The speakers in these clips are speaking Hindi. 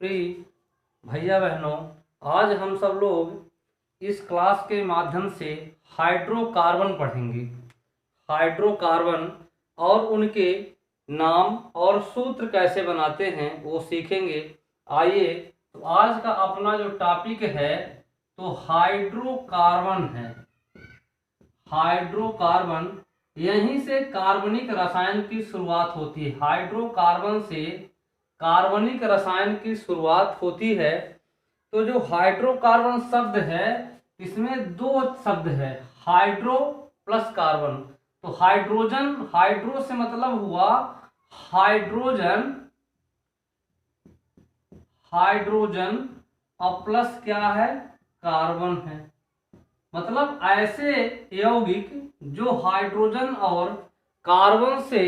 प्रिय भैया बहनों, आज हम सब लोग इस क्लास के माध्यम से हाइड्रोकार्बन पढ़ेंगे। हाइड्रोकार्बन और उनके नाम और सूत्र कैसे बनाते हैं वो सीखेंगे। आइए, तो आज का अपना जो टॉपिक है तो हाइड्रोकार्बन है। हाइड्रोकार्बन, यहीं से कार्बनिक रसायन की शुरुआत होती है। हाइड्रोकार्बन से कार्बनिक रसायन की शुरुआत होती है। तो जो हाइड्रोकार्बन शब्द है इसमें दो शब्द है, हाइड्रो प्लस कार्बन। तो हाइड्रोजन, हाइड्रो से मतलब हुआ हाइड्रोजन, हाइड्रोजन और प्लस क्या है, कार्बन है। मतलब ऐसे यौगिक जो हाइड्रोजन और कार्बन से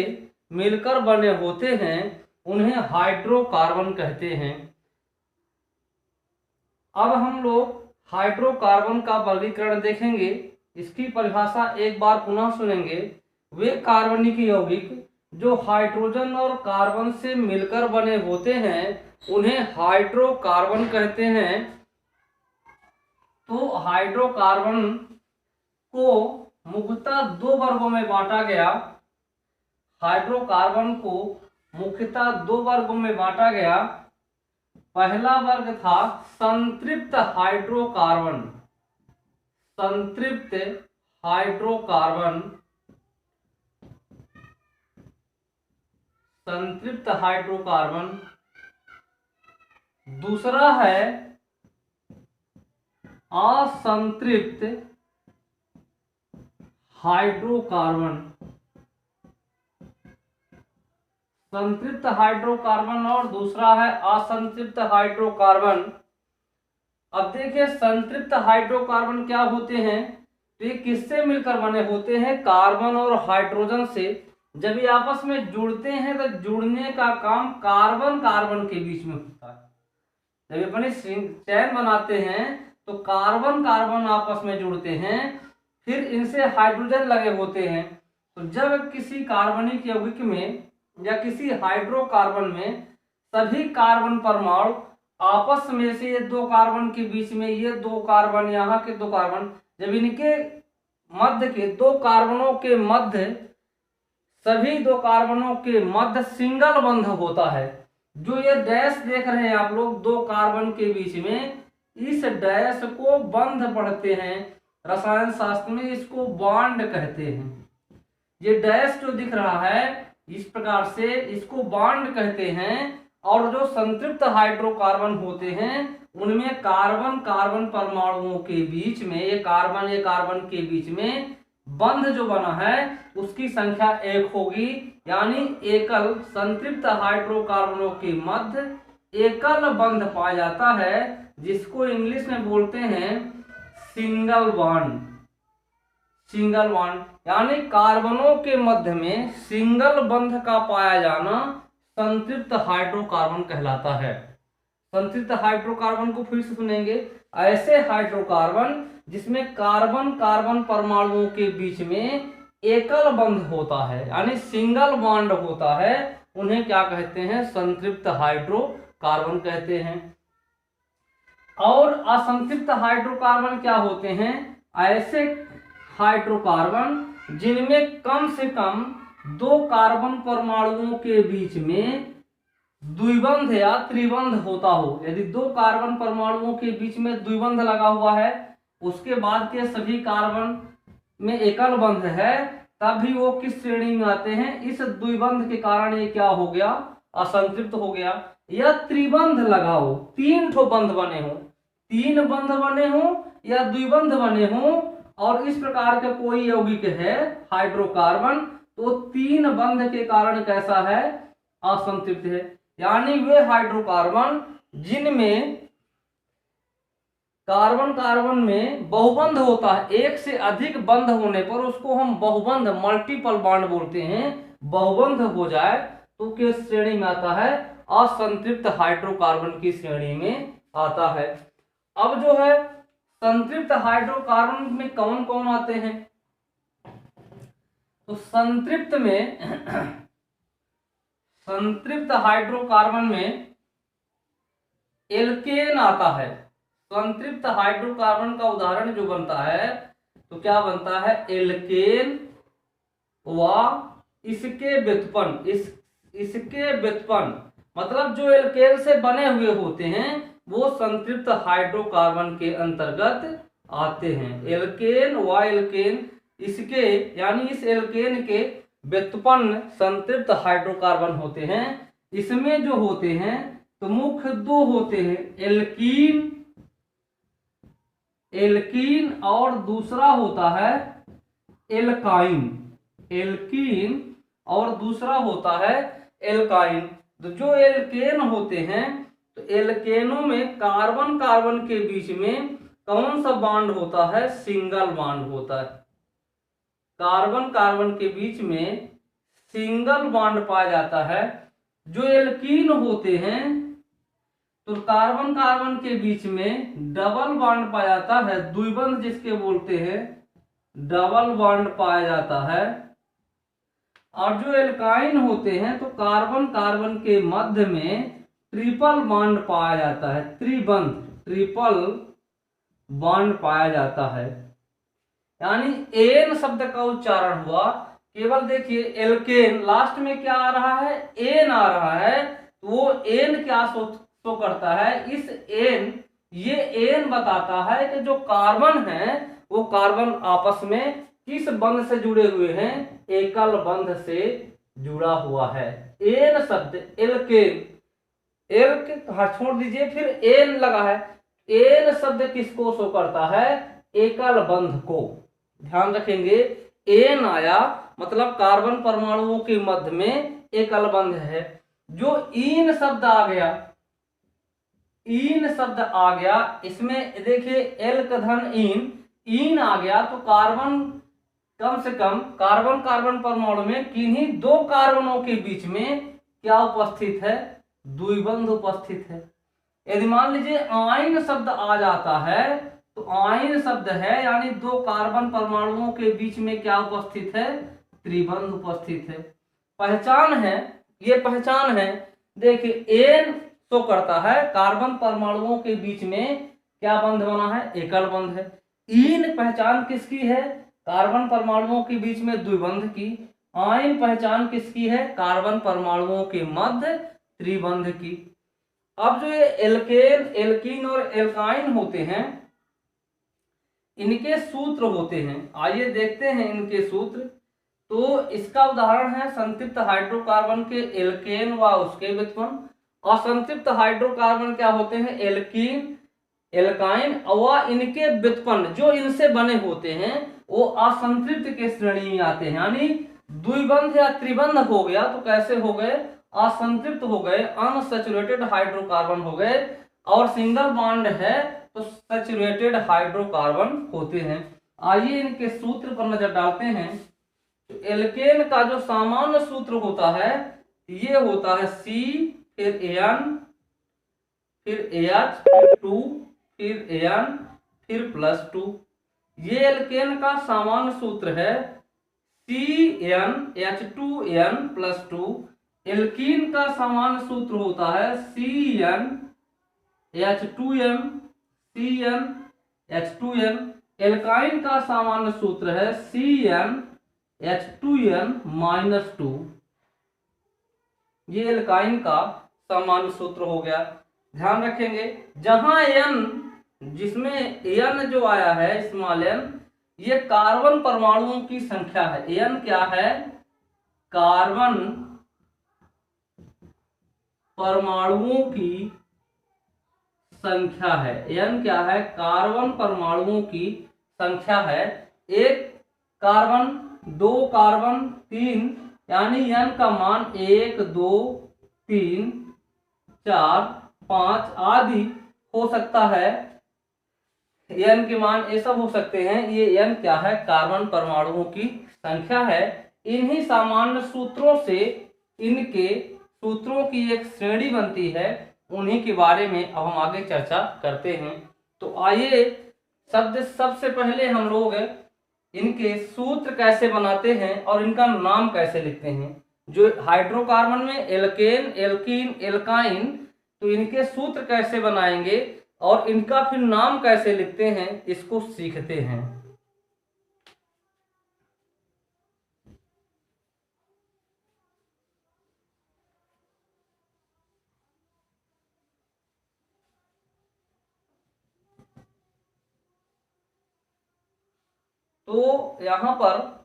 मिलकर बने होते हैं उन्हें हाइड्रोकार्बन कहते हैं। अब हम लोग हाइड्रोकार्बन का वर्गीकरण देखेंगे। इसकी परिभाषा एक बार पुनः सुनेंगे। वे कार्बनिक यौगिक जो हाइड्रोजन और कार्बन से मिलकर बने होते हैं उन्हें हाइड्रोकार्बन कहते हैं। तो हाइड्रोकार्बन को मुख्यतः दो वर्गों में बांटा गया। हाइड्रोकार्बन को मुख्यतः दो वर्गों में बांटा गया। पहला वर्ग था संतृप्त हाइड्रोकार्बन। संतृप्त हाइड्रोकार्बन, संतृप्त हाइड्रोकार्बन। दूसरा है असंतृप्त हाइड्रोकार्बन। संतृप्त हाइड्रोकार्बन और दूसरा है असंतृप्त हाइड्रोकार्बन। अब देखिए, संतृप्त हाइड्रोकार्बन क्या होते हैं, तो ये किससे मिलकर बने होते हैं, कार्बन और हाइड्रोजन से। जब ये आपस में जुड़ते हैं तो जुड़ने का काम कार्बन कार्बन के बीच में होता है। जब अपनी चैन बनाते हैं तो कार्बन कार्बन आपस में जुड़ते हैं, फिर इनसे हाइड्रोजन लगे होते हैं। तो जब किसी कार्बनिक यौगिक में या किसी हाइड्रोकार्बन में सभी कार्बन परमाणु आपस में से, ये दो कार्बन के बीच में, ये दो कार्बन, यहाँ के दो कार्बन, जब इनके मध्य के दो कार्बनों के मध्य, सभी दो कार्बनों के मध्य सिंगल बंध होता है। जो ये डैश देख रहे हैं आप लोग दो कार्बन के बीच में, इस डैश को बंध पढ़ते हैं रसायन शास्त्र में, इसको बॉन्ड कहते हैं। ये डैश जो दिख रहा है इस प्रकार से, इसको बॉन्ड कहते हैं। और जो संतृप्त हाइड्रोकार्बन होते हैं उनमें कार्बन कार्बन परमाणुओं के बीच में, ये कार्बन के बीच में बंध जो बना है उसकी संख्या एक होगी। यानी एकल संतृप्त हाइड्रोकार्बनों के मध्य एकल बंध पाया जाता है, जिसको इंग्लिश में बोलते हैं सिंगल बॉन्ड। सिंगल बॉन्ड यानी कार्बनों के मध्य में सिंगल बंध का पाया जाना संतृप्त हाइड्रोकार्बन कहलाता है। संतृप्त हाइड्रोकार्बन को फिर से सुनेंगे। ऐसे हाइड्रोकार्बन जिसमें कार्बन कार्बन परमाणुओं के बीच में एकल बंध होता है, यानी सिंगल बॉन्ड होता है, उन्हें क्या कहते हैं, संतृप्त हाइड्रोकार्बन कहते हैं। और असंतृप्त हाइड्रोकार्बन क्या होते हैं, ऐसे हाइड्रोकार्बन जिनमें कम से कम दो कार्बन परमाणुओं के बीच में द्विबंध या त्रिबंध होता हो। यदि दो कार्बन परमाणुओं के बीच में द्विबंध लगा हुआ है, उसके बाद के सभी कार्बन में एकल बंध है, तब भी वो किस श्रेणी में आते हैं, इस द्विबंध के कारण ये क्या हो गया, असंतृप्त हो गया। या त्रिबंध लगा हो, तीन ठो बंध बने हो, तीन बंध बने हो या द्विबंध बने हो, और इस प्रकार का कोई यौगिक है हाइड्रोकार्बन, तो तीन बंध के कारण कैसा है, असंतृप्त है। यानी वे हाइड्रोकार्बन जिनमें कार्बन कार्बन में बहुबंध होता है, एक से अधिक बंध होने पर उसको हम बहुबंध, मल्टीपल बॉन्ड बोलते हैं, बहुबंध हो जाए तो किस श्रेणी में आता है, असंतृप्त हाइड्रोकार्बन की श्रेणी में आता है। अब जो है संतृप्त हाइड्रोकार्बन में कौन कौन आते हैं, तो संतृप्त में, संतृप्त हाइड्रोकार्बन में एल्केन आता है। संतृप्त हाइड्रोकार्बन का उदाहरण जो बनता है तो क्या बनता है, एल्केन व इसके व्युत्पन्न। इसके व्युत्पन्न मतलब जो एल्केन से बने हुए होते हैं वो संतृप्त हाइड्रोकार्बन के अंतर्गत आते हैं। एल्केन व एल्केन इसके यानी इस एल्केन के व्युत्पन्न संतृप्त हाइड्रोकार्बन होते हैं। इसमें जो होते हैं तो मुख्य दो होते हैं, एल्कीन और दूसरा होता है एल्काइन। एल्कीन और दूसरा होता है एल्काइन। तो जो एल्केन होते हैं तो एल्केनों में कार्बन कार्बन के बीच में कौन सा बॉन्ड होता है, सिंगल बॉन्ड होता है। कार्बन कार्बन के बीच में सिंगल बॉन्ड पाया जाता है। जो एल्कीन होते हैं तो कार्बन कार्बन के बीच में डबल बॉन्ड पाया जाता है, द्विबंध जिसके बोलते हैं, डबल बॉन्ड पाया जाता है। और जो एल्काइन होते हैं तो कार्बन कार्बन के मध्य में ट्रिपल बॉन्ड पाया जाता है, त्रिबंध, ट्रिपल बॉन्ड पाया जाता है। यानी एन शब्द का उच्चारण हुआ। केवल देखिए एल्केन लास्ट में क्या आ रहा है, एन आ रहा है। तो वो एन क्या शो करता है, इस एन, ये एन बताता है कि जो कार्बन है वो कार्बन आपस में किस बंध से जुड़े हुए हैं, एकल बंध से जुड़ा हुआ है। एन शब्द एल्केन, एल्क छोड़ दीजिए, फिर एन लगा है। एन शब्द किसको शो करता है, एकल बंध को। ध्यान रखेंगे, एन आया मतलब कार्बन परमाणुओं के मध्य में एकल बंध है। जो इन शब्द आ गया, इन शब्द आ गया, इसमें देखिए एल्क धन इन आ गया तो कार्बन कम से कम कार्बन कार्बन परमाणु में किन्हीं दो कार्बनों के बीच में क्या उपस्थित है, द्विबंध उपस्थित है। यदि मान लीजिए आयन शब्द आ जाता है तो आयन शब्द है यानी दो कार्बन परमाणुओं के बीच में क्या उपस्थित है, त्रिबंध उपस्थित है। पहचान है, ये पहचान है। देखिए एन शो करता है कार्बन परमाणुओं के बीच में क्या बंध बना है, एकल बंध है। इन पहचान किसकी है, कार्बन परमाणुओं के बीच में द्विबंध की। आयन पहचान किसकी है, कार्बन परमाणुओं के मध्य त्रिबंध की। अब जो ये एल्केन, एल्कीन और एल्काइन होते हैं, इनके सूत्र होते हैं। आइए देखते हैं इनके सूत्र। तो इसका उदाहरण है संतृप्त हाइड्रोकार्बन के एल्केन व उसके व्युत्पन्न। असंतृप्त हाइड्रोकार्बन क्या होते हैं, एल्कीन, एल्काइन व इनके व्युत्पन्न जो इनसे बने होते हैं वो असंतृप्त के श्रेणी में आते हैं। यानी द्विबंध या त्रिबंध हो गया तो कैसे हो गए, असंतृप्त हो गए, अनसैचुरेटेड हाइड्रोकार्बन हो गए। और सिंगल बॉन्ड है तो सैचुरेटेड हाइड्रोकार्बन होते हैं। आइए इनके सूत्र पर नजर डालते हैं। तो एल्केन का जो सामान्य सूत्र होता है ये होता है C फिर An फिर AH फिर 2 फिर An फिर +2। ये एल्केन का सामान्य सूत्र है CnH2n +2। एल्कीन का सामान्य सूत्र होता है CnH2m CnH2n। एल्काइन का सामान्य सूत्र है CnH2n-2। ये एल्काइन का सामान्य सूत्र हो गया। ध्यान रखेंगे जहां n, जिसमें n जो आया है स्मॉल n, ये कार्बन परमाणुओं की संख्या है। n क्या है, कार्बन परमाणुओं की संख्या है। n क्या है, कार्बन परमाणुओं की संख्या है। एक कार्बन, दो कार्बन, तीन, यानी n का मान 1 2 3 4 5 आदि हो सकता है। n के मान ये सब हो सकते हैं। ये n क्या है, कार्बन परमाणुओं की संख्या है। इन्हीं सामान्य सूत्रों से इनके सूत्रों की एक श्रेणी बनती है। उन्हीं के बारे में अब हम आगे चर्चा करते हैं। तो आइए सबसे पहले हम लोग इनके सूत्र कैसे बनाते हैं और इनका नाम कैसे लिखते हैं। जो हाइड्रोकार्बन में एल्केन, एल्कीन, एल्काइन, तो इनके सूत्र कैसे बनाएंगे और इनका फिर नाम कैसे लिखते हैं, इसको सीखते हैं। तो यहां पर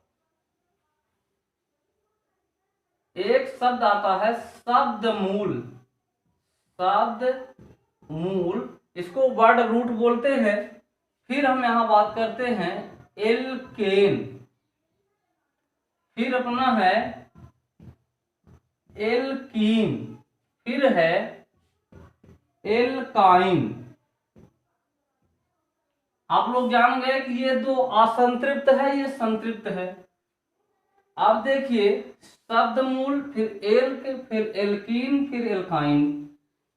एक शब्द आता है शब्द मूल। शब्द मूल, इसको वर्ड रूट बोलते हैं। फिर हम यहां बात करते हैं एल्केन, फिर अपना है एल्कीन, फिर है एल्काइन। आप लोग जान गए कि ये दो असंतृप्त है, ये संतृप्त है। अब देखिए शब्द मूल, फिर एल्क, फिर एल्कीन, फिर एल्काइन।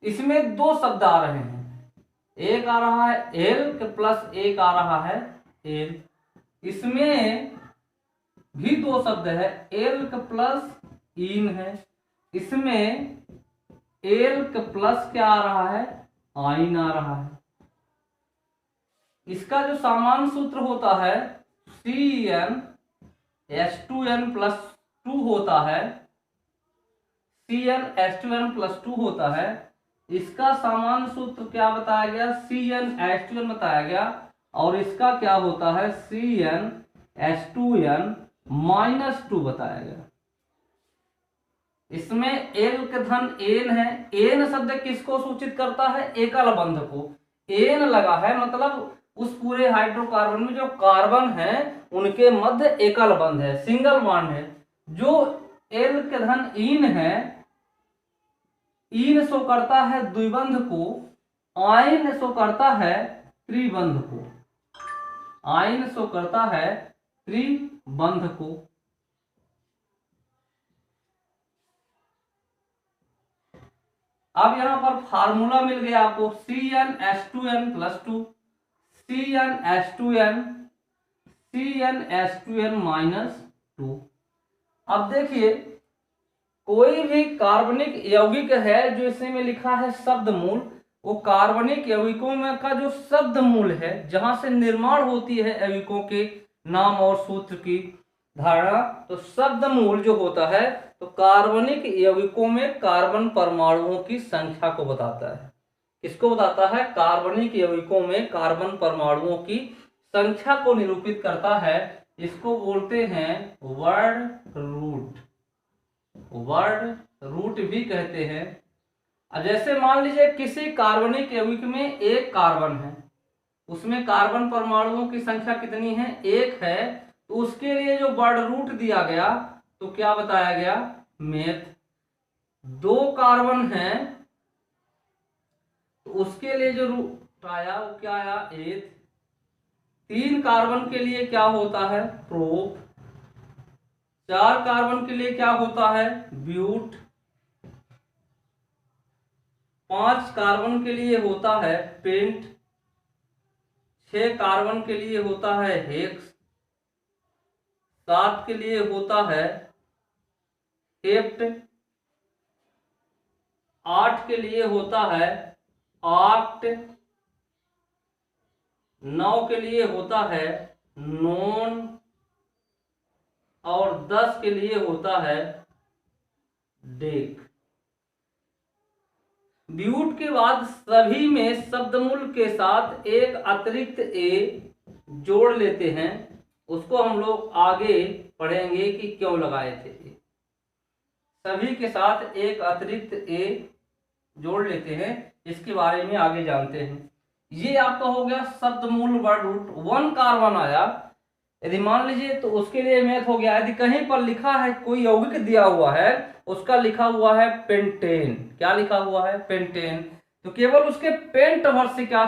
इसमें दो शब्द आ रहे हैं, एक आ रहा है एल्क प्लस एक आ रहा है एल। इसमें भी दो शब्द है, एल्क प्लस इन है। इसमें एल्क प्लस क्या आ रहा है, आइन आ रहा है। इसका जो सामान्य सूत्र होता है CnH2n प्लस 2 होता है, CnH2n प्लस 2 होता है। इसका सामान्य सूत्र क्या बताया गया, CnH2n बताया गया। और इसका क्या होता है, CnH2n माइनस 2 बताया गया। इसमें एल का धन एन है। एन शब्द किसको सूचित करता है, एकल बंध को। एन लगा है मतलब उस पूरे हाइड्रोकार्बन में जो कार्बन है उनके मध्य एकल बंध है, सिंगल बॉन्ड है। जो एल के धन इन है, इन शो करता है द्विबंध को, आइन शो करता है त्रिबंध को। आइन शो करता है त्रिबंध को। अब यहां पर फार्मूला मिल गया आपको, CnH2n plus 2, CnH2n, CnH2n minus 2। अब देखिए कोई भी कार्बनिक यौगिक है जो इसमें लिखा है शब्द मूल, वो कार्बनिक यौगिकों में का जो शब्द मूल है, जहां से निर्माण होती है यौगिकों के नाम और सूत्र की धारणा, तो शब्द मूल जो होता है तो कार्बनिक यौगिकों में कार्बन परमाणुओं की संख्या को बताता है। किसको बताता है, कार्बनिक यौगिकों में कार्बन परमाणुओं की संख्या को निरूपित करता है। इसको बोलते हैं वर्ड रूट। वर्ड रूट भी कहते हैं। जैसे मान लीजिए किसी कार्बनिक यौगिक में एक कार्बन है, उसमें कार्बन परमाणुओं की संख्या कितनी है, एक है। तो उसके लिए जो वर्ड रूट दिया गया तो क्या बताया गया, मेथ। दो कार्बन है तो उसके लिए जो रूट आया वो क्या आया, एथ। तीन कार्बन के लिए क्या होता है, प्रोप। चार कार्बन के लिए क्या होता है, ब्यूट। पांच कार्बन के लिए होता है पेंट। छह कार्बन के लिए होता है हेक्स। सात के लिए होता है हेप्ट। आठ के लिए होता है आक्ट। 9 के लिए होता है नॉन। और 10 के लिए होता है डेक। ब्यूट के बाद सभी में शब्दमूल के साथ एक अतिरिक्त ए जोड़ लेते हैं। उसको हम लोग आगे पढ़ेंगे कि क्यों लगाए थे। सभी के साथ एक अतिरिक्त ए जोड़ लेते हैं, इसके बारे में आगे जानते हैं। ये आपका हो गया शब्दमूल वर्ड रूट। 1 कार्बन आया, यदि मान लीजिए तो उसके लिए मैथ हो गया। यदि कहीं पर लिखा है कोई यौगिक दिया हुआ है, उसका लिखा हुआ है पेंटेन, क्या लिखा हुआ है, पेंटेन, तो केवल उसके पेंट वर्ड से क्या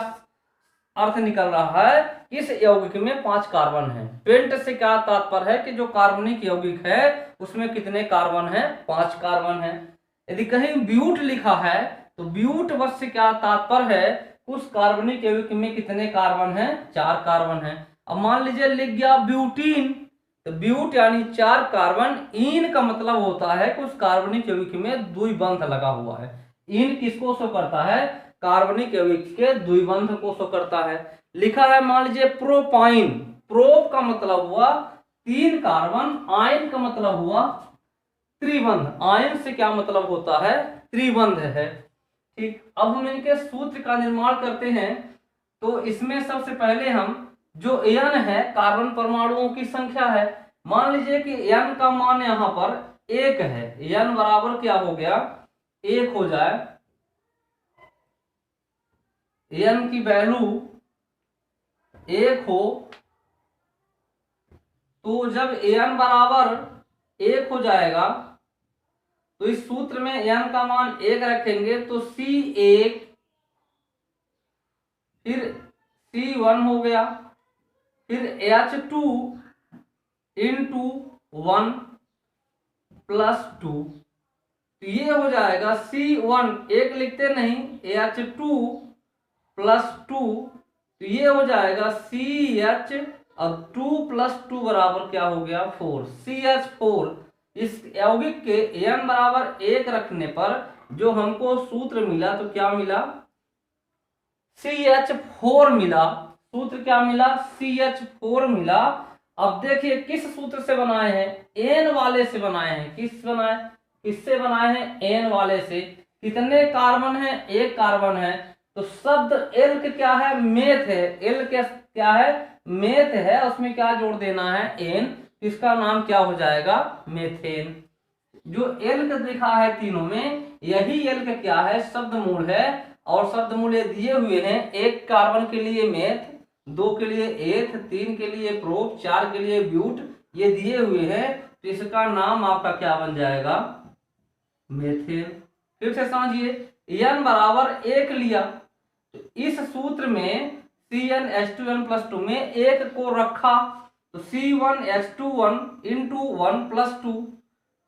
अर्थ निकल रहा है, इस यौगिक में 5 कार्बन है। पेंट से क्या तात्पर्य है कि जो कार्बनिक यौगिक है उसमें कितने कार्बन है, 5 कार्बन है। यदि कहीं ब्यूट लिखा है तो ब्यूट वर्ड से क्या तात्पर्य है, उस कार्बनिक यौगिक में कितने कार्बन है, 4 कार्बन है। अब मान लीजिए लिख गया ब्यूटीन, तो ब्यूट यानी 4 कार्बन। इन का मतलब होता है कि उस कार्बनिक यौगिक में द्विबंध लगा हुआ है। इन किसको शो करता है? कार्बनिक यौगिक के द्विबंध को शो करता है। लिखा है मान लीजिए प्रोपाइन, प्रोप का मतलब हुआ 3 कार्बन, आयन का मतलब हुआ त्रिबंध। आयन से क्या मतलब होता है? त्रिबंध है। ठीक, अब हम इनके सूत्र का निर्माण करते हैं। तो इसमें सबसे पहले हम जो n है कार्बन परमाणुओं की संख्या है, मान लीजिए कि n का मान यहां पर 1 है, n बराबर क्या हो गया? 1 हो जाए, n की वैल्यू 1 हो, तो जब n बराबर 1 हो जाएगा तो इस सूत्र में n का मान 1 रखेंगे तो C1, फिर C1 हो गया, फिर H2 इंटू 1 प्लस 2, तो ये हो जाएगा C1, 1 लिखते नहीं, H2 प्लस 2, तो ये हो जाएगा CH, अब 2 प्लस 2 बराबर क्या हो गया? 4, CH4। इस यौगिक के n बराबर 1 रखने पर जो हमको सूत्र मिला तो क्या मिला? CH4 मिला। सूत्र क्या मिला? CH4 मिला। अब देखिए किस सूत्र से बनाए हैं? n वाले से बनाए हैं। किससे बनाए हैं? n वाले से। कितने कार्बन है? 1 कार्बन है। तो शब्द एल्क क्या है? मेथ है। एल्क क्या है? मेथ है। उसमें क्या जोड़ देना है? n। इसका नाम क्या हो जाएगा? मेथेन। जो एल्क लिखा है तीनों में, यही एल्क क्या है? शब्द मूल है। और शब्द मूल ये दिए हुए हैं, 1 कार्बन के लिए मेथ, 2 के लिए एथ, 3 के लिए प्रोप, 4 के लिए ब्यूट, ये दिए हुए हैं। तो इसका नाम आपका क्या बन जाएगा? मेथेन। फिर से समझिए, n बराबर 1 लिया, तो इस सूत्र में CnH2n+2 में 1 को रखा, तो C1H21 इंटू 1 प्लस 2,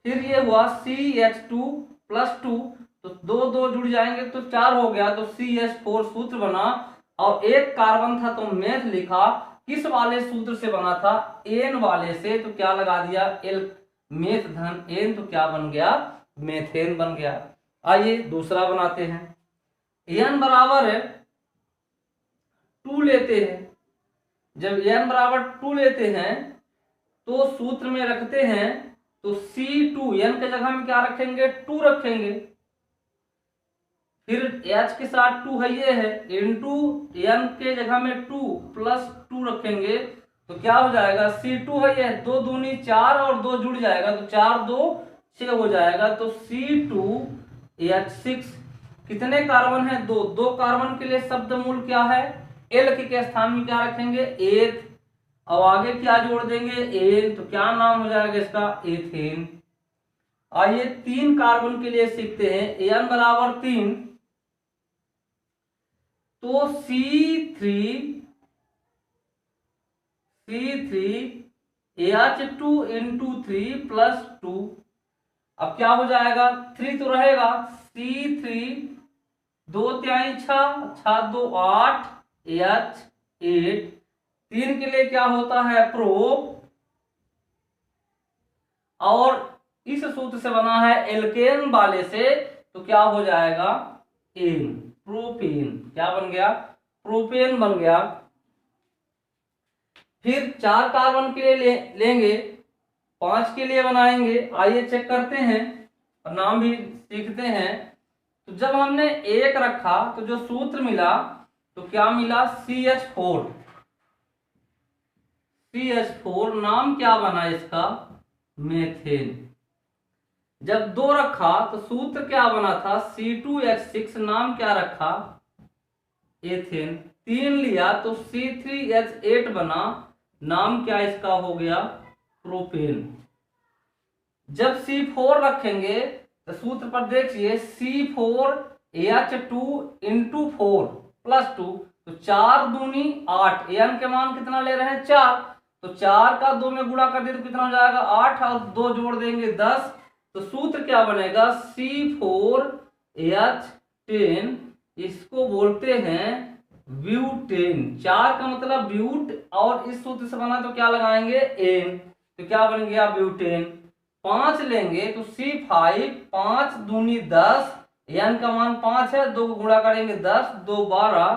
फिर ये हुआ CH2+2, तो 2 जुड़ जाएंगे तो 4 हो गया, तो CH4 सूत्र बना। और 1 कार्बन था तो मेथ लिखा। किस वाले सूत्र से बना था? n वाले से। तो क्या लगा दिया? एल, मेथ धन n, तो क्या बन गया? मेथेन बन गया। आइए दूसरा बनाते हैं। n बराबर 2 लेते हैं। जब n बराबर 2 लेते हैं तो सूत्र में रखते हैं, तो C2, n के जगह में क्या रखेंगे? 2 रखेंगे। फिर H के साथ 2 है, ये है, इंटू n के जगह में 2 प्लस 2 रखेंगे, तो क्या हो जाएगा? C2 है, ये 2 दूनी 4 और 2 जुड़ जाएगा, तो 4 2 6 हो जाएगा, तो C2H6। कितने कार्बन है? 2 कार्बन के लिए शब्द मूल क्या है? एल के स्थान में क्या रखेंगे? एथ। अब आगे क्या जोड़ देंगे? एन, तो क्या नाम हो जाएगा इसका? एथेन। आइए 3 कार्बन के लिए सीखते हैं। n बराबर 3, तो CH2 इंटू 3 प्लस 2, अब क्या हो जाएगा? 3 तो रहेगा, C3, 2 तिहाई 6, 6 2 8, H8। 3 के लिए क्या होता है? प्रोप। और इस सूत्र से बना है एल्केन वाले से, तो क्या हो जाएगा? N, propane. क्या बन गया? प्रोपेन बन गया। फिर 4 कार्बन के लिए लेंगे, 5 के लिए बनाएंगे। आइए चेक करते हैं और नाम भी सीखते हैं। तो जब हमने 1 रखा तो जो सूत्र मिला तो क्या मिला? CH4। CH4 नाम क्या बना इसका? मेथेन। जब 2 रखा तो सूत्र क्या बना था? C2H6, नाम क्या रखा? एथेन। 3 लिया तो C3H8 बना, नाम क्या इसका हो गया? प्रोपेन। जब C4 रखेंगे तो सूत्र पर देखिए, C4H2 इंटू 4 प्लस 2, तो 4 दूनी 8, n के मान कितना ले रहे हैं? 4, तो 4 का 2 में गुणा कर दे तो कितना हो जाएगा? 8, और 2 जोड़ देंगे 10, तो सूत्र क्या बनेगा? C4H10, इसको बोलते हैं ब्यूटेन। 4 का मतलब ब्यूट, और इस सूत्र से बना तो क्या लगाएंगे? एन, तो क्या बन गया? ब्यूटेन। 5 लेंगे तो C5, 5 दूनी 10, n का मान 5 है, 2 को गुणा करेंगे 10, 2 12,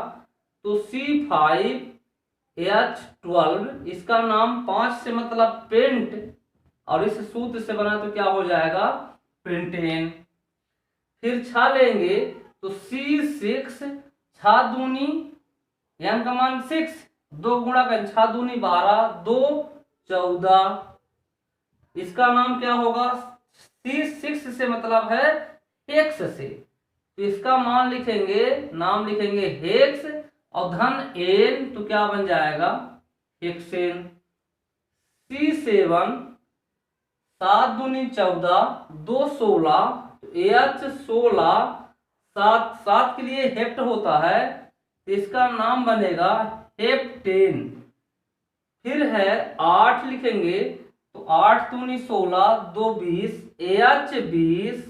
तो C5H12, इसका नाम 5 से मतलब पेंट, और इस सूत्र से बना तो क्या हो जाएगा, पेंटेन। फिर 6 लेंगे तो C6, 6 दूनी, n का मान 6, 2 गुणा कर 6 दूनी 12, 2 14, इसका नाम क्या होगा, C6 से मतलब है हेक्स से, तो इसका मान लिखेंगे, नाम लिखेंगे हेक्स, और धन एन तो क्या बन जाएगा, हेक्सेन। C7, 7 दूनी 14, 2 16, तो H16, 7 के लिए हेप्ट होता है, तो इसका नाम बनेगा हेप्टेन। फिर है 8 लिखेंगे तो 8 दूनी 16, 2 20, H20,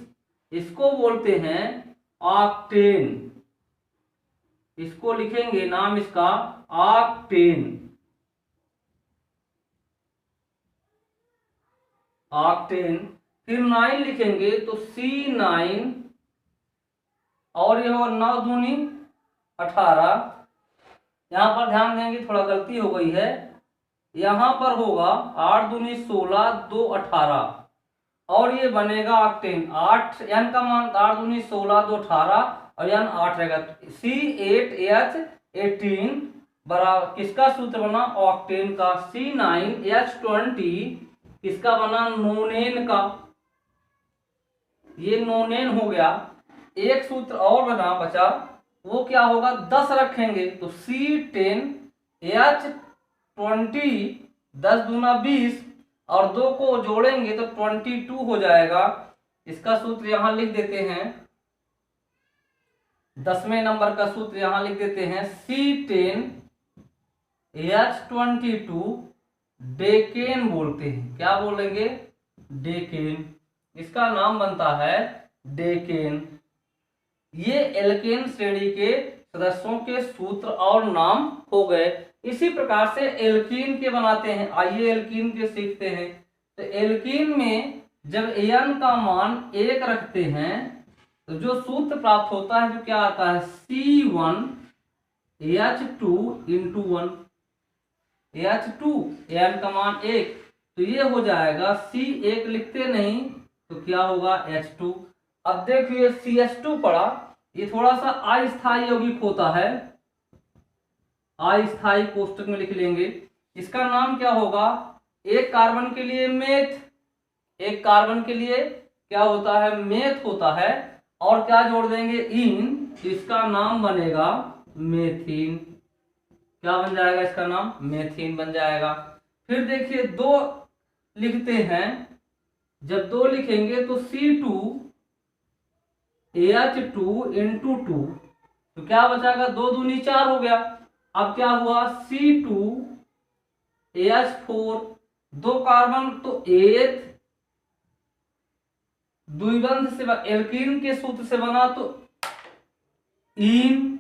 इसको बोलते हैं ऑक्टेन, इसको लिखेंगे नाम इसका ऑक्टेन, ऑक्टेन। फिर 9 लिखेंगे तो C9, और यह होगा 9 दूनी 18, यहां पर ध्यान देंगे थोड़ा गलती हो गई है, यहां पर होगा 8 दूनी 16, 2 18, और ये बनेगा ऑक्टेन। 8 n का मान 8 दूनी 16, 2 18, और n 8 रहेगा, C8H18 बराबर किसका सूत्र बना, ऑक्टेन का। C9H20 किसका बना, नोनेन का, ये नोनेन हो गया। एक सूत्र और बना बचा, वो क्या होगा, 10 रखेंगे तो C10H20, 10 दूना 20, और 2 को जोड़ेंगे तो 22 हो जाएगा। इसका सूत्र यहां लिख देते हैं, 10वें नंबर का सूत्र यहां लिख देते हैं, C10H22 डेकेन बोलते हैं, क्या बोलेंगे, डेकेन, इसका नाम बनता है डेकेन। ये एल्केन श्रेणी के सदस्यों के सूत्र और नाम हो गए। इसी प्रकार से एल्कीन के बनाते हैं, आइए एल्कीन के सीखते हैं। तो एल्कीन में जब n का मान 1 रखते हैं तो जो सूत्र प्राप्त होता है जो क्या आता है, C1H2 इंटू 1, H2 n का मान 1, तो ये हो जाएगा C1 लिखते नहीं तो क्या होगा, H2। अब देखिए CH2 पड़ा, ये थोड़ा सा अस्थायी यौगिक होता है, अस्थायी कोष्टक में लिख लेंगे, इसका नाम क्या होगा, एक कार्बन के लिए मेथ, एक कार्बन के लिए क्या होता है, मेथ होता है, और क्या जोड़ देंगे, इन, इसका नाम बनेगा मेथिन, क्या बन जाएगा, इसका नाम मेथिन बन जाएगा। फिर देखिए 2 लिखते हैं, जब 2 लिखेंगे तो C2H2 इंटू 2, तो क्या बचाएगा, 2 दूनी 4 हो गया। अब क्या हुआ, C2H4, 2 कार्बन तो 8, द्विबंध से एल्कीन के सूत्र से बना तो इन,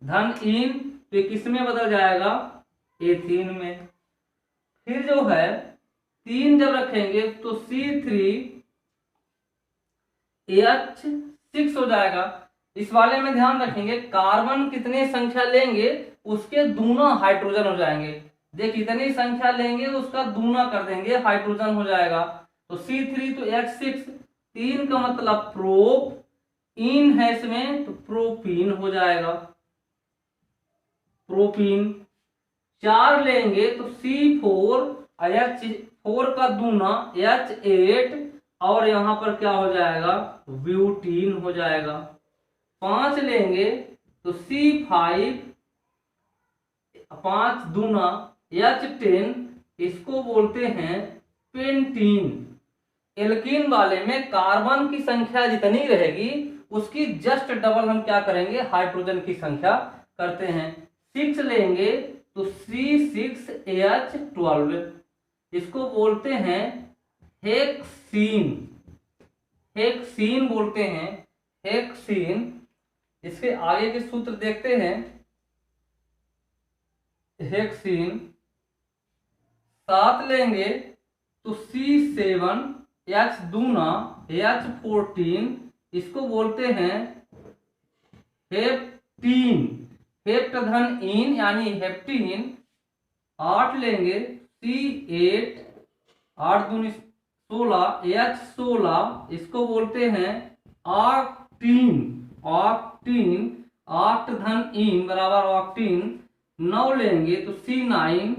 धन इन, तो किस में बदल जाएगा, एथीन में। फिर जो है 3 जब रखेंगे तो C3H6 हो जाएगा। इस वाले में ध्यान रखेंगे, कार्बन कितनी संख्या लेंगे उसके दूना हाइड्रोजन हो जाएंगे, देख इतनी संख्या लेंगे उसका दूना कर देंगे, हाइड्रोजन हो जाएगा। तो C3 तो H6, 3 का मतलब प्रोप, इन है इसमें तो प्रोपीन हो जाएगा, प्रोपीन। 4 लेंगे तो C4 का दूना H8, और यहां पर क्या हो जाएगा, ब्यूटीन हो जाएगा। 5 लेंगे तो C5, 5 दूना H10, इसको बोलते हैं पेंटीन। एल्कीन वाले में कार्बन की संख्या जितनी रहेगी उसकी जस्ट डबल हम क्या करेंगे, हाइड्रोजन की संख्या करते हैं। 6 लेंगे तो C6H12, इसको बोलते हैं हेक्सीन, हेक्सीन बोलते हैं, हेक्सीन। इसके आगे के सूत्र देखते हैं, हेक्सीन। 7 लेंगे तो C7H दूना H14, इसको बोलते हैं हेप्टीन। हेप्ट धन इन यानी हेप्टीन। 8 लेंगे C8, 8 दूनी 16, H16, इसको बोलते हैं ऑक्टीन। ऑक्टीन 8 धन इन बराबर ऑक्टीन। 9 लेंगे तो C9,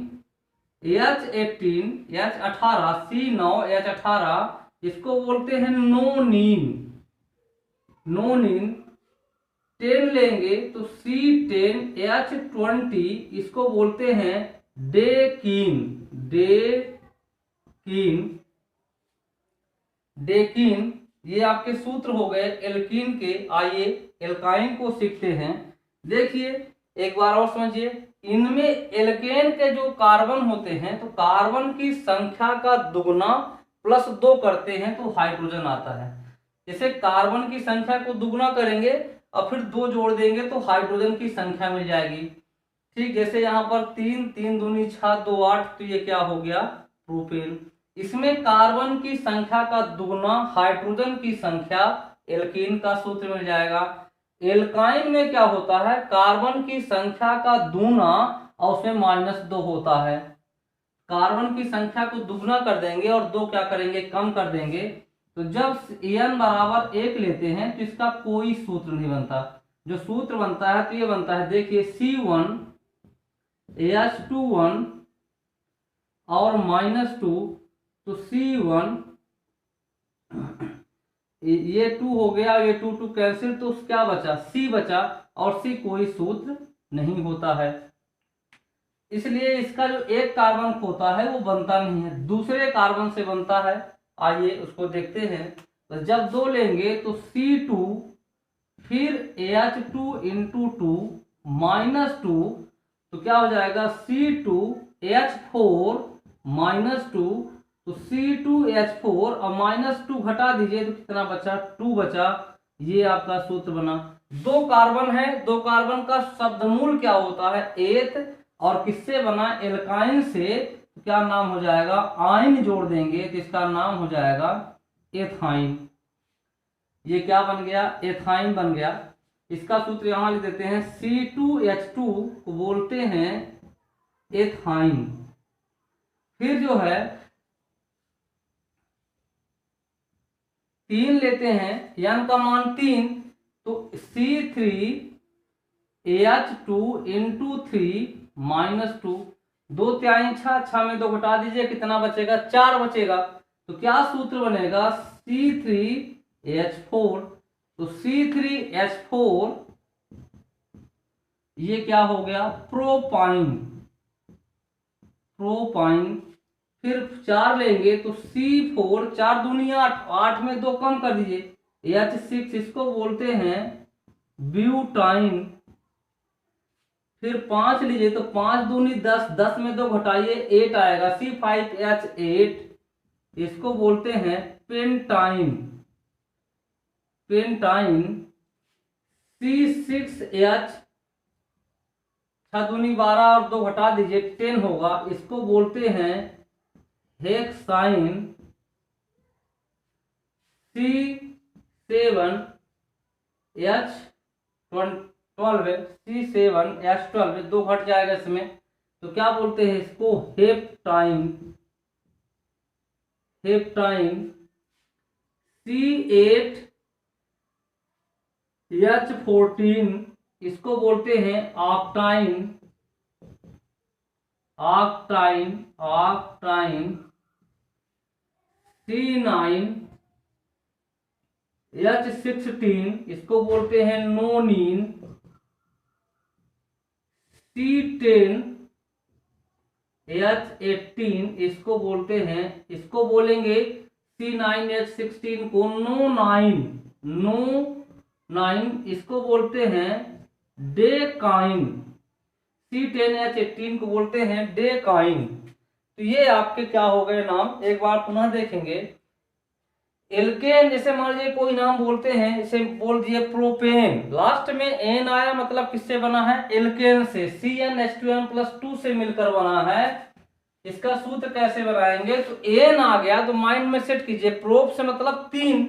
H18, H18, C9, H18, इसको बोलते हैं नोनीन। नोनीन 10 लेंगे तो C10, H20, इसको बोलते हैं डेकीन। डेकीन डेकीन ये आपके सूत्र हो गए एल्कीन के। आइए एल्काइन को सीखते हैं। देखिए एक बार और समझिए, इनमें एल्केन के जो कार्बन होते हैं तो कार्बन की संख्या का दुगना प्लस 2 करते हैं तो हाइड्रोजन आता है। जैसे कार्बन की संख्या को दुगना करेंगे और फिर 2 जोड़ देंगे तो हाइड्रोजन की संख्या मिल जाएगी। ठीक, जैसे यहाँ पर 3, 3 दूनी 6, 2 8, तो ये क्या हो गया प्रोपेन। इसमें कार्बन की संख्या का दुगना हाइड्रोजन की संख्या, एल्कीन का सूत्र मिल जाएगा। एल्काइन में क्या होता है, कार्बन की संख्या का दूना और उसमें -2 होता है। कार्बन की संख्या को दुगना कर देंगे और 2 क्या करेंगे, कम कर देंगे। तो जब n बराबर 1 लेते हैं तो इसका कोई सूत्र नहीं बनता। जो सूत्र बनता है तो ये बनता है, देखिए C1 H21 और -2, तो C1 ये 2 हो गया, ये 2 कैंसिल, तो क्या बचा, C बचा, और C कोई सूत्र नहीं होता है। इसलिए इसका जो एक कार्बन होता है वो बनता नहीं है, दूसरे कार्बन से बनता है। आइए उसको देखते हैं। तो जब 2 लेंगे तो C2 फिर H2 × 2 -2, तो क्या हो जाएगा C2 H4 -2, तो C2H4 और -2 घटा दीजिए तो कितना बचा, 2 बचा। ये आपका सूत्र बना। 2 कार्बन है, 2 कार्बन का शब्दमूल क्या होता है, एथ, और किससे बना, एल्काइन से। तो क्या नाम हो जाएगा, आइन जोड़ देंगे तो इसका नाम हो जाएगा एथाइन। ये क्या बन गया, एथाइन बन गया। इसका सूत्र यहां लिख देते हैं, C2H2 को बोलते हैं एथाइन। फिर जो है 3 लेते हैं, n का मान 3, तो C3H2 × 3 -2, 2 3 6, 6 में 2 घटा दीजिए, कितना बचेगा, 4 बचेगा। तो क्या सूत्र बनेगा, C3H4, तो C3H4 ये क्या हो गया, प्रोपाइन। प्रोपाइन। फिर 4 लेंगे तो C4, 4 दूनी 8, 8 में 2 कम कर दीजिए, H6, इसको बोलते हैं ब्यूटाइन। फिर 5 लीजिए तो 5 दूनी 10, 10 में 2 घटाइए, 8 आएगा, C5H8, इसको बोलते हैं पेंटाइन। पेंटाइन। C6H, 6 दूनी 12 और 2 घटा दीजिए, 10 होगा, इसको बोलते हैं हेक्साइन। C7H12, C7H12, 2 घट जाएगा इसमें, तो क्या बोलते हैं इसको, हेप्टाइन। हेप्टाइन। C8H14, इसको बोलते हैं ऑक्टाइन। ऑक्टाइन। ऑक्टाइन। C9H16, इसको बोलते हैं नोनीन। C10H18, इसको बोलते हैं, इसको बोलेंगे C9H16 को नोनाइन। नोनाइन, इसको बोलते हैं डेकाइन। C10H18 को बोलते हैं डेकाइन। तो ये आपके क्या हो गए नाम, एक बार पुनः देखेंगे। एल्केन, जैसे मान लीजिए कोई नाम बोलते हैं, इसे बोल दिए प्रोपेन, लास्ट में एन आया, मतलब किससे बना है, एल्केन से। CnH2n+2 से मिलकर बना है। इसका सूत्र कैसे बनाएंगे, तो एन आ गया तो माइंड में सेट कीजिए, प्रोप से मतलब 3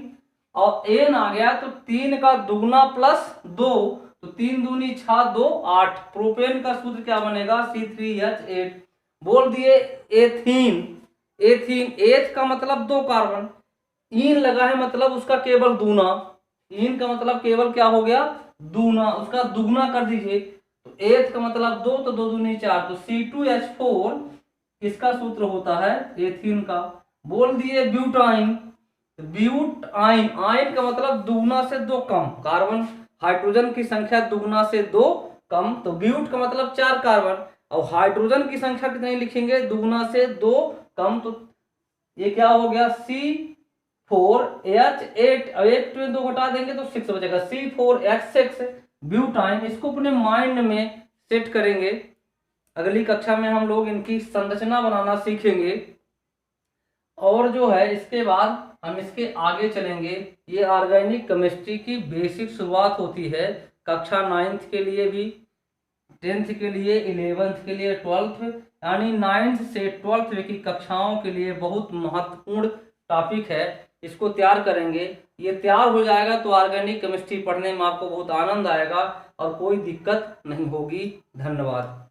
और एन आ गया तो 3 का दुगना प्लस 2, तो 3 दूनी 6, 2 8। प्रोपेन का सूत्र क्या बनेगा, C3H8। बोल दिए एथीन, एथीन एथ का मतलब 2 कार्बन, इन लगा है मतलब उसका केवल दूना, इन का मतलब केवल क्या हो गया, दूना, उसका दुगना कर दीजिए, तो एथ का मतलब 2, तो 2 दूनी 4, तो C2H4 किसका सूत्र होता है, एथीन का। बोल दिए ब्यूटाइन, ब्यूटाइन, आइन का मतलब दुगना से 2 कम, कार्बन हाइड्रोजन की संख्या दुगना से 2 कम, तो ब्यूट का मतलब 4 कार्बन, और हाइड्रोजन की संख्या कितनी लिखेंगे, दुगना से 2 कम, तो ये क्या हो गया, C4H8, अब 8 में 2 घटा देंगे तो 6 बचेगा, C4H6 ब्यूटाइन। इसको अपने माइंड में सेट करेंगे, अगली कक्षा में हम लोग इनकी संरचना बनाना सीखेंगे, और जो है इसके बाद हम इसके आगे चलेंगे। ये ऑर्गेनिक केमिस्ट्री की बेसिक शुरुआत होती है, कक्षा 9th के लिए भी, 10th के लिए, 11th के लिए, 12th, यानी 9th से 12th की कक्षाओं के लिए बहुत महत्वपूर्ण टॉपिक है, इसको तैयार करेंगे। ये तैयार हो जाएगा तो ऑर्गेनिक केमिस्ट्री पढ़ने में आपको बहुत आनंद आएगा और कोई दिक्कत नहीं होगी। धन्यवाद।